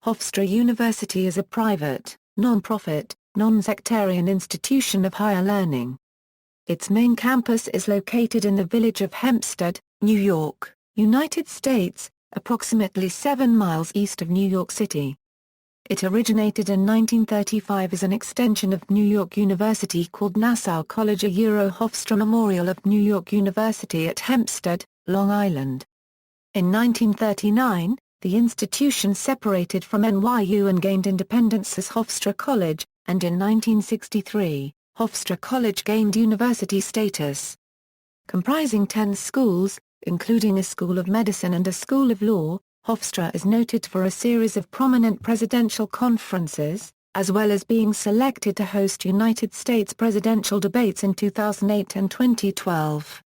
Hofstra University is a private, non-profit, non-sectarian institution of higher learning. Its main campus is located in the village of Hempstead, New York, United States, approximately 7 miles east of New York City. It originated in 1935 as an extension of New York University called Nassau College, a Hofstra Memorial of New York University at Hempstead, Long Island. In 1939, the institution separated from NYU and gained independence as Hofstra College, and in 1963, Hofstra College gained university status. Comprising 10 schools, including a School of Medicine and a School of Law, Hofstra is noted for a series of prominent presidential conferences, as well as being selected to host United States presidential debates in 2008 and 2012.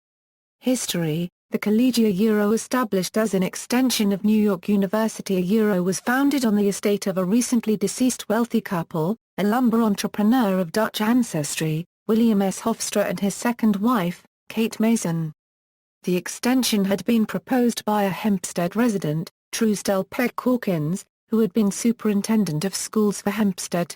History. The Collegia established as an extension of New York University was founded on the estate of a recently deceased wealthy couple, a lumber entrepreneur of Dutch ancestry, William S. Hofstra, and his second wife, Kate Mason. The extension had been proposed by a Hempstead resident, Truesdell Peck Hawkins, who had been superintendent of schools for Hempstead.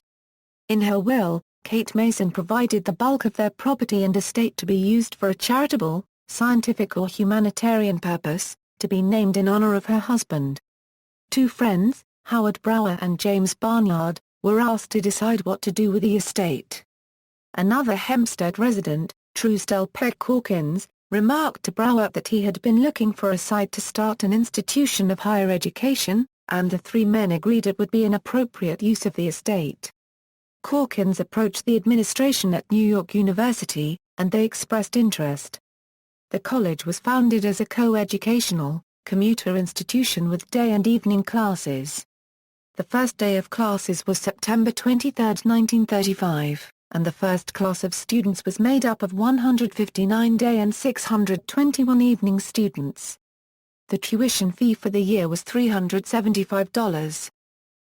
In her will, Kate Mason provided the bulk of their property and estate to be used for a charitable, scientific or humanitarian purpose, to be named in honor of her husband. Two friends, Howard Brower and James Barnard, were asked to decide what to do with the estate. Another Hempstead resident, Truesdell Peck Hawkins, remarked to Brower that he had been looking for a site to start an institution of higher education, and the three men agreed it would be an appropriate use of the estate. Hawkins approached the administration at New York University, and they expressed interest. The college was founded as a co-educational, commuter institution with day and evening classes. The first day of classes was September 23, 1935, and the first class of students was made up of 159 day and 621 evening students. The tuition fee for the year was $375.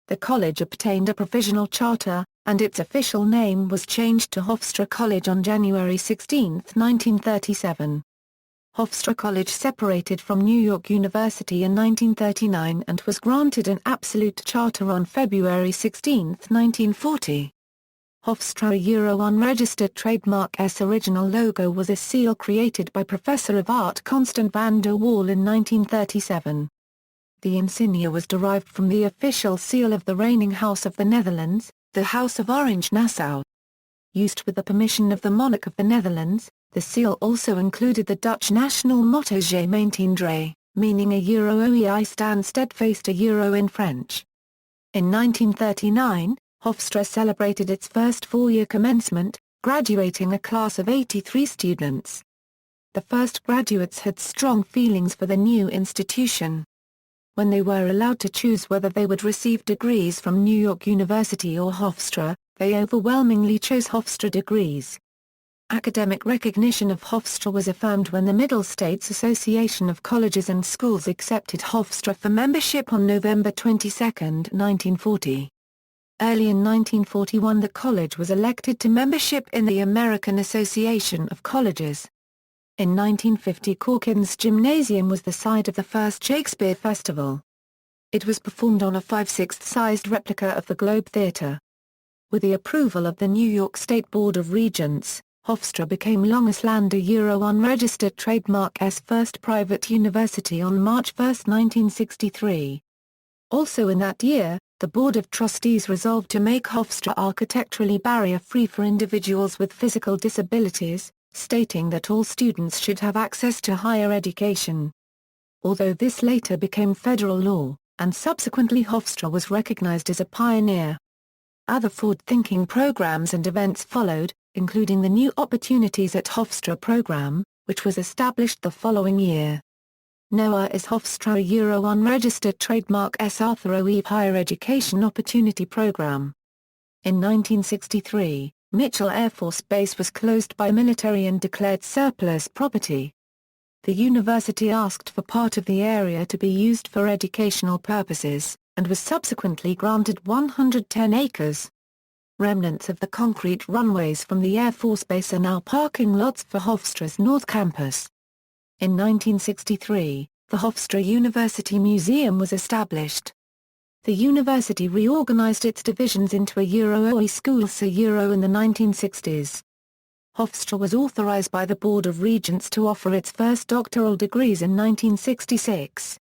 The college obtained a provisional charter, and its official name was changed to Hofstra College on January 16, 1937. Hofstra College separated from New York University in 1939 and was granted an absolute charter on February 16, 1940. Hofstra unregistered trademark S original logo was a seal created by Professor of Art Constant van der Waal in 1937. The insignia was derived from the official seal of the reigning House of the Netherlands, the House of Orange-Nassau. Used with the permission of the Monarch of the Netherlands, the seal also included the Dutch national motto Je maintiendrai, meaning OEI stand steadfast in French. In 1939, Hofstra celebrated its first four-year commencement, graduating a class of 83 students. The first graduates had strong feelings for the new institution. When they were allowed to choose whether they would receive degrees from New York University or Hofstra, they overwhelmingly chose Hofstra degrees. Academic recognition of Hofstra was affirmed when the Middle States Association of Colleges and Schools accepted Hofstra for membership on November 22, 1940. Early in 1941 the college was elected to membership in the American Association of Colleges. In 1950 Corkins Gymnasium was the site of the first Shakespeare Festival. It was performed on a 5/6-sized replica of the Globe Theatre. With the approval of the New York State Board of Regents, Hofstra became Longislander unregistered trademark S first private university on March 1, 1963. Also in that year, the Board of Trustees resolved to make Hofstra architecturally barrier-free for individuals with physical disabilities, stating that all students should have access to higher education. Although this later became federal law, and subsequently Hofstra was recognized as a pioneer. Other forward-thinking programs and events followed, including the New Opportunities at Hofstra program, which was established the following year. NOAA is Hofstra unregistered trademark S Arthur O'Eve Higher Education Opportunity Program. In 1963, Mitchell Air Force Base was closed by military and declared surplus property. The university asked for part of the area to be used for educational purposes, and was subsequently granted 110 acres. Remnants of the concrete runways from the Air Force Base are now parking lots for Hofstra's North Campus. In 1963, the Hofstra University Museum was established. The university reorganized its divisions into a Euro-OE schools in the 1960s. Hofstra was authorized by the Board of Regents to offer its first doctoral degrees in 1966.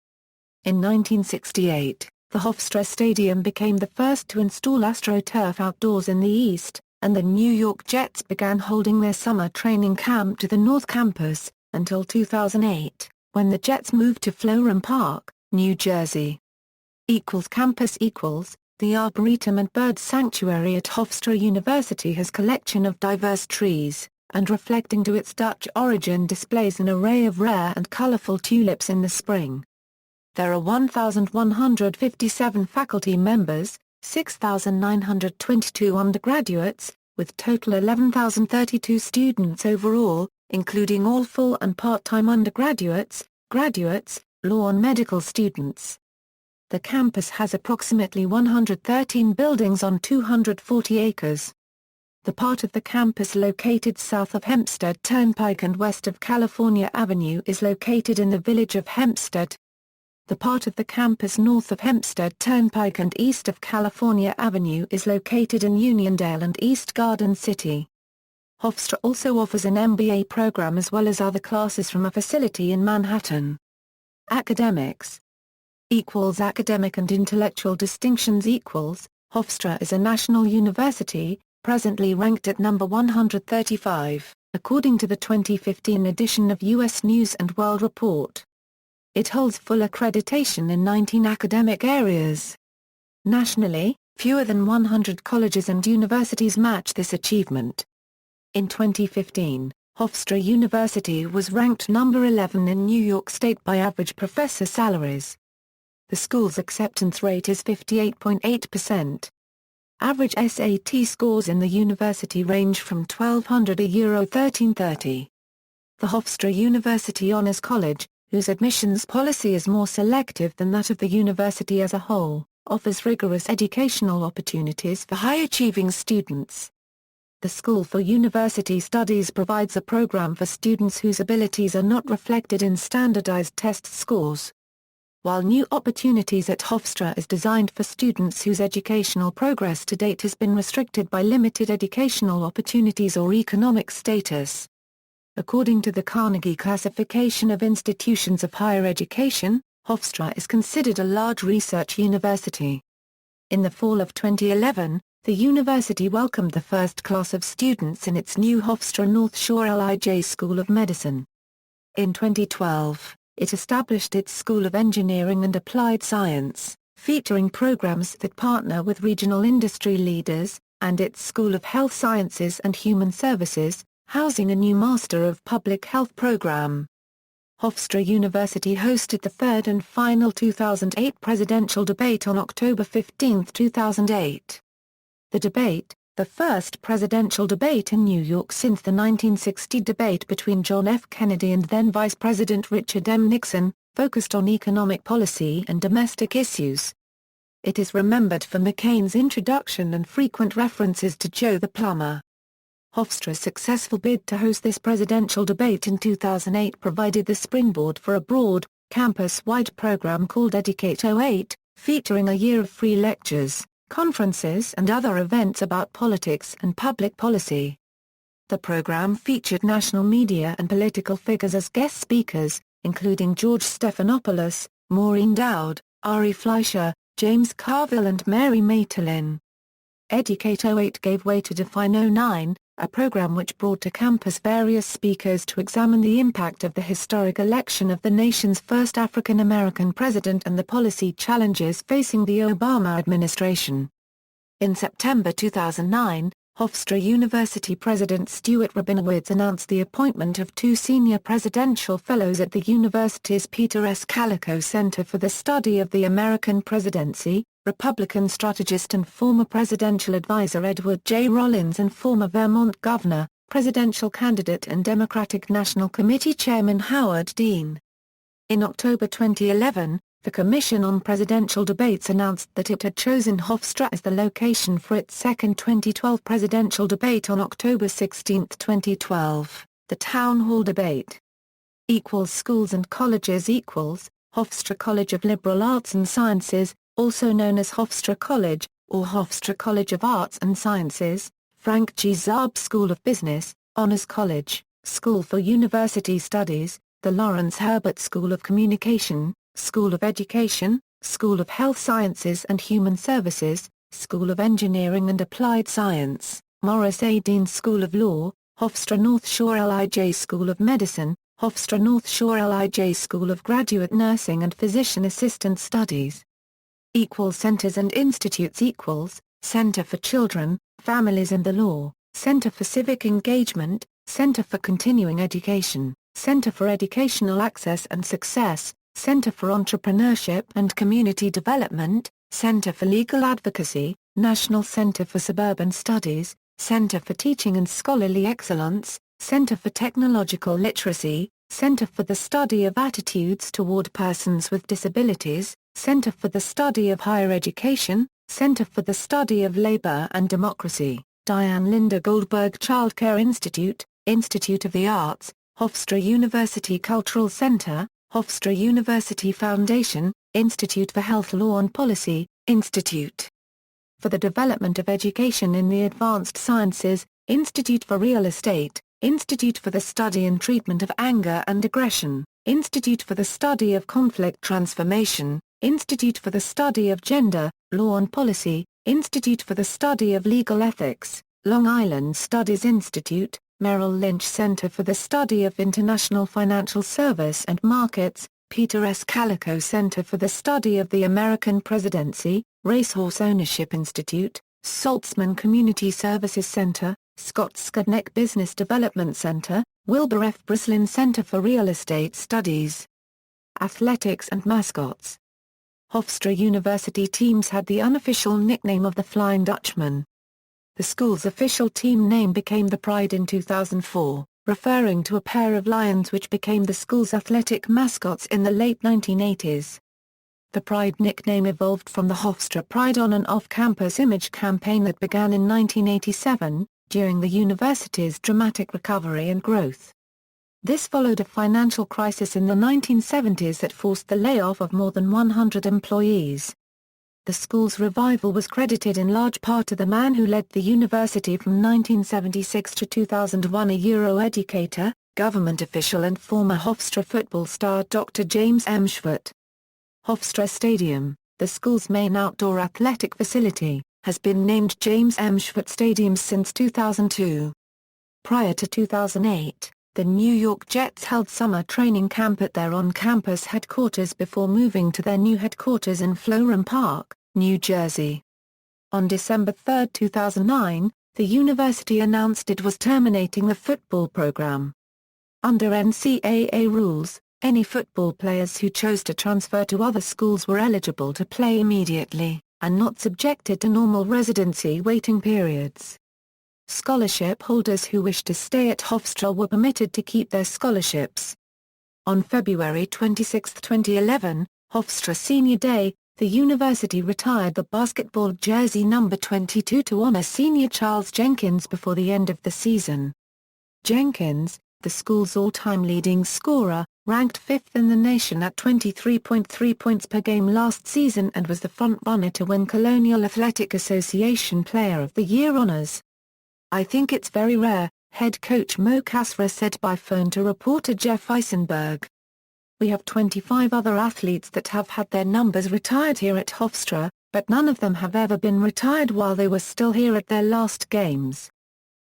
In 1968, the Hofstra Stadium became the first to install AstroTurf outdoors in the east, and the New York Jets began holding their summer training camp to the North Campus, until 2008, when the Jets moved to Florham Park, New Jersey. Campus The Arboretum and Bird Sanctuary at Hofstra University has collection of diverse trees, and reflecting to its Dutch origin displays an array of rare and colorful tulips in the spring. There are 1,157 faculty members, 6,922 undergraduates, with total 11,032 students overall, including all full and part-time undergraduates, graduates, law and medical students. The campus has approximately 113 buildings on 240 acres. The part of the campus located south of Hempstead Turnpike and west of California Avenue is located in the village of Hempstead. The part of the campus north of Hempstead Turnpike and east of California Avenue is located in Uniondale and East Garden City. Hofstra also offers an MBA program as well as other classes from a facility in Manhattan. Academics. Academic and intellectual distinctions. Hofstra is a national university, presently ranked at number 135, according to the 2015 edition of U.S. News & World Report. It holds full accreditation in 19 academic areas. Nationally, fewer than 100 colleges and universities match this achievement. In 2015, Hofstra University was ranked number 11 in New York State by average professor salaries. The school's acceptance rate is 58.8%. Average SAT scores in the university range from 1,200 to €1,330. The Hofstra University Honors College, whose admissions policy is more selective than that of the university as a whole, offers rigorous educational opportunities for high-achieving students. The School for University Studies provides a program for students whose abilities are not reflected in standardized test scores. While new opportunities at Hofstra is designed for students whose educational progress to date has been restricted by limited educational opportunities or economic status. According to the Carnegie Classification of Institutions of Higher Education, Hofstra is considered a large research university. In the fall of 2011, the university welcomed the first class of students in its new Hofstra North Shore LIJ School of Medicine. In 2012, it established its School of Engineering and Applied Science, featuring programs that partner with regional industry leaders, and its School of Health Sciences and Human Services, housing a new Master of Public Health program. Hofstra University hosted the third and final 2008 presidential debate on October 15, 2008. The debate, the first presidential debate in New York since the 1960 debate between John F. Kennedy and then Vice President Richard M. Nixon, focused on economic policy and domestic issues. It is remembered for McCain's introduction and frequent references to Joe the Plumber. Hofstra's successful bid to host this presidential debate in 2008 provided the springboard for a broad, campus-wide program called Educate '08, featuring a year of free lectures, conferences and other events about politics and public policy. The program featured national media and political figures as guest speakers, including George Stephanopoulos, Maureen Dowd, Ari Fleischer, James Carville and Mary Maeterlinck. Educate '08 gave way to Define '09, a program which brought to campus various speakers to examine the impact of the historic election of the nation's first African-American president and the policy challenges facing the Obama administration. In September 2009, Hofstra University President Stuart Rabinowitz announced the appointment of two senior presidential fellows at the university's Peter S. Calico Center for the Study of the American Presidency, Republican strategist and former presidential advisor Edward J. Rollins and former Vermont governor, presidential candidate and Democratic National Committee Chairman Howard Dean. In October 2011, the Commission on Presidential Debates announced that it had chosen Hofstra as the location for its second 2012 presidential debate on October 16, 2012, the Town Hall Debate. Schools and colleges. Hofstra College of Liberal Arts and Sciences, also known as Hofstra College, or Hofstra College of Arts and Sciences, Frank G. Zarb School of Business, Honors College, School for University Studies, the Lawrence Herbert School of Communication, School of Education, School of Health Sciences and Human Services, School of Engineering and Applied Science, Morris A. Dean School of Law, Hofstra North Shore LIJ School of Medicine, Hofstra North Shore LIJ School of Graduate Nursing and Physician Assistant Studies. Centers and institutes Center for Children, Families and the Law, Center for Civic Engagement, Center for Continuing Education, Center for Educational Access and Success, Center for Entrepreneurship and Community Development, Center for Legal Advocacy, National Center for Suburban Studies, Center for Teaching and Scholarly Excellence, Center for Technological Literacy, Center for the Study of Attitudes toward Persons with Disabilities, Center for the Study of Higher Education, Center for the Study of Labor and Democracy, Diane Linda Goldberg Child Care Institute, Institute of the Arts, Hofstra University Cultural Center, Hofstra University Foundation, Institute for Health Law and Policy, Institute for the Development of Education in the Advanced Sciences, Institute for Real Estate, Institute for the Study and Treatment of Anger and Aggression, Institute for the Study of Conflict Transformation, Institute for the Study of Gender, Law and Policy, Institute for the Study of Legal Ethics, Long Island Studies Institute, Merrill Lynch Center for the Study of International Financial Service and Markets, Peter S. Calico Center for the Study of the American Presidency, Racehorse Ownership Institute, Saltzman Community Services Center, Scott Skudneck Business Development Center, Wilbur F. Brislin Center for Real Estate Studies. Athletics and mascots. Hofstra University teams had the unofficial nickname of the Flying Dutchman. The school's official team name became the Pride in 2004, referring to a pair of lions which became the school's athletic mascots in the late 1980s. The Pride nickname evolved from the Hofstra Pride on and off-campus image campaign that began in 1987, during the university's dramatic recovery and growth. This followed a financial crisis in the 1970s that forced the layoff of more than 100 employees. The school's revival was credited in large part to the man who led the university from 1976 to 2001, a Euro educator, government official and former Hofstra football star Dr. James M. Schwert. Hofstra Stadium, the school's main outdoor athletic facility, has been named James M. Schwert Stadium since 2002. Prior to 2008, the New York Jets held summer training camp at their on-campus headquarters before moving to their new headquarters in Florham Park, New Jersey. On December 3, 2009, the university announced it was terminating the football program. Under NCAA rules, any football players who chose to transfer to other schools were eligible to play immediately, and not subjected to normal residency waiting periods. Scholarship holders who wished to stay at Hofstra were permitted to keep their scholarships. On February 26, 2011, Hofstra Senior Day, the university retired the basketball jersey number 22 to honor senior Charles Jenkins before the end of the season. Jenkins, the school's all-time leading scorer, ranked 5th in the nation at 23.3 points per game last season and was the front-runner to win Colonial Athletic Association Player of the Year honors. "I think it's very rare," head coach Mo Kasra said by phone to reporter Jeff Eisenberg. "We have 25 other athletes that have had their numbers retired here at Hofstra, but none of them have ever been retired while they were still here at their last games.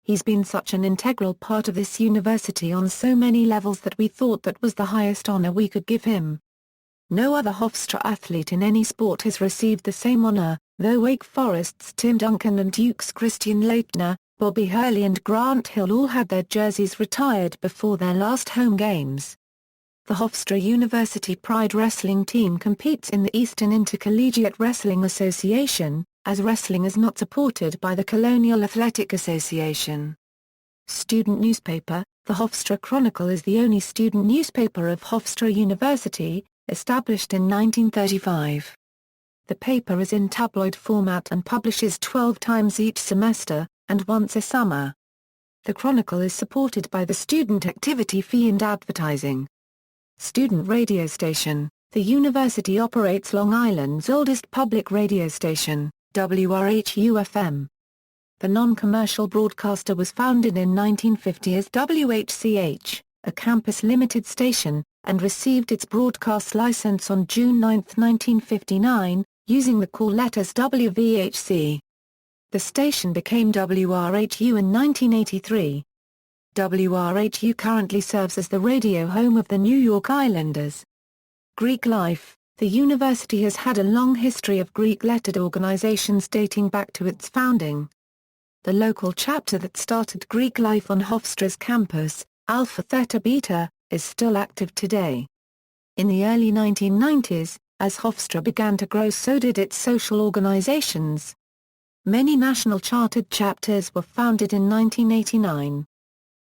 He's been such an integral part of this university on so many levels that we thought that was the highest honor we could give him." No other Hofstra athlete in any sport has received the same honor, though Wake Forest's Tim Duncan and Duke's Christian Laettner, Bobby Hurley and Grant Hill all had their jerseys retired before their last home games. The Hofstra University Pride wrestling team competes in the Eastern Intercollegiate Wrestling Association, as wrestling is not supported by the Colonial Athletic Association. Student newspaper, the Hofstra Chronicle is the only student newspaper of Hofstra University, established in 1935. The paper is in tabloid format and publishes 12 times each semester, and once a summer. The Chronicle is supported by the student activity fee and advertising. Student radio station, The university operates Long Island's oldest public radio station, WRHU-FM. The non-commercial broadcaster was founded in 1950 as WHCH, a campus-limited station, and received its broadcast license on June 9, 1959, using the call letters WVHC. The station became WRHU in 1983. WRHU currently serves as the radio home of the New York Islanders. Greek life. The university has had a long history of Greek-lettered organizations dating back to its founding. The local chapter that started Greek life on Hofstra's campus, Alpha Theta Beta, is still active today. In the early 1990s, as Hofstra began to grow, so did its social organizations. Many national chartered chapters were founded in 1989.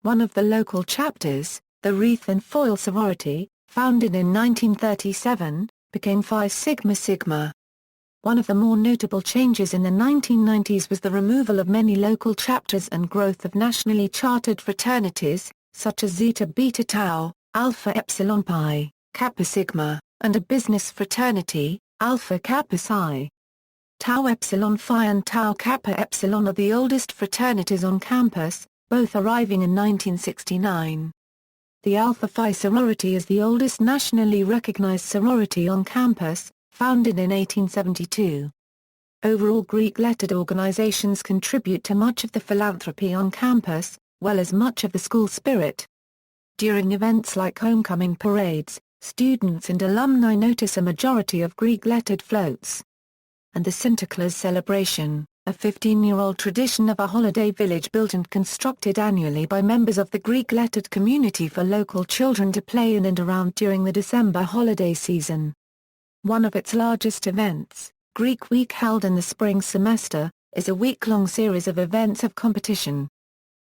One of the local chapters, the Wreath and Foil sorority, founded in 1937, became Phi Sigma Sigma. One of the more notable changes in the 1990s was the removal of many local chapters and growth of nationally chartered fraternities, such as Zeta Beta Tau, Alpha Epsilon Pi, Kappa Sigma, and a business fraternity, Alpha Kappa Psi. Tau Epsilon Phi and Tau Kappa Epsilon are the oldest fraternities on campus, both arriving in 1969. The Alpha Phi sorority is the oldest nationally recognized sorority on campus, founded in 1872. Overall, Greek-lettered organizations contribute to much of the philanthropy on campus, well as much of the school spirit. During events like homecoming parades, students and alumni notice a majority of Greek-lettered floats. And the Sinterklaas celebration, a 15-year-old tradition of a holiday village built and constructed annually by members of the Greek-lettered community for local children to play in and around during the December holiday season. One of its largest events, Greek Week, held in the spring semester, is a week-long series of events of competition.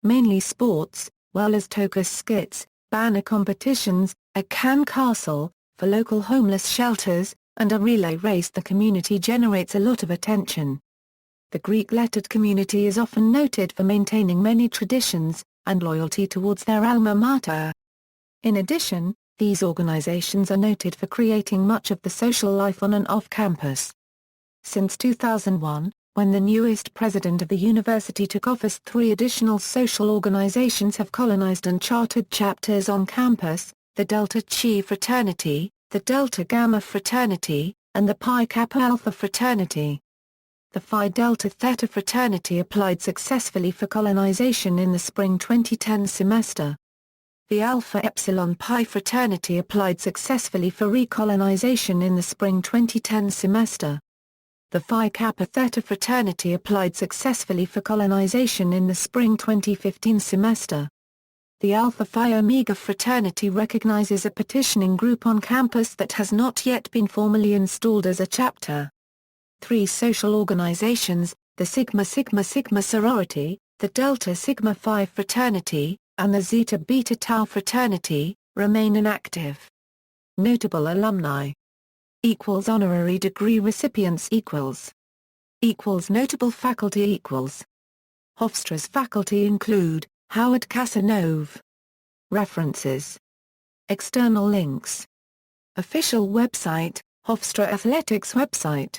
Mainly sports, well as tokus skits, banner competitions, a can castle, for local homeless shelters, and a relay race. The community generates a lot of attention. The Greek-lettered community is often noted for maintaining many traditions, and loyalty towards their alma mater. In addition, these organizations are noted for creating much of the social life on and off campus. Since 2001, when the newest president of the university took office, 3 additional social organizations have colonized and chartered chapters on campus: the Delta Chi fraternity, the Delta Gamma fraternity, and the Pi Kappa Alpha fraternity. The Phi Delta Theta fraternity applied successfully for colonization in the spring 2010 semester. The Alpha Epsilon Pi fraternity applied successfully for recolonization in the spring 2010 semester. The Phi Kappa Theta fraternity applied successfully for colonization in the spring 2015 semester. The Alpha Phi Omega fraternity recognizes a petitioning group on campus that has not yet been formally installed as a chapter. 3 social organizations, the Sigma Sigma Sigma sorority, the Delta Sigma Phi fraternity, and the Zeta Beta Tau fraternity, remain inactive. Notable alumni. Honorary degree recipients. Notable faculty. Hofstra's faculty include Howard Casanova. References. External links. Official website, Hofstra Athletics website.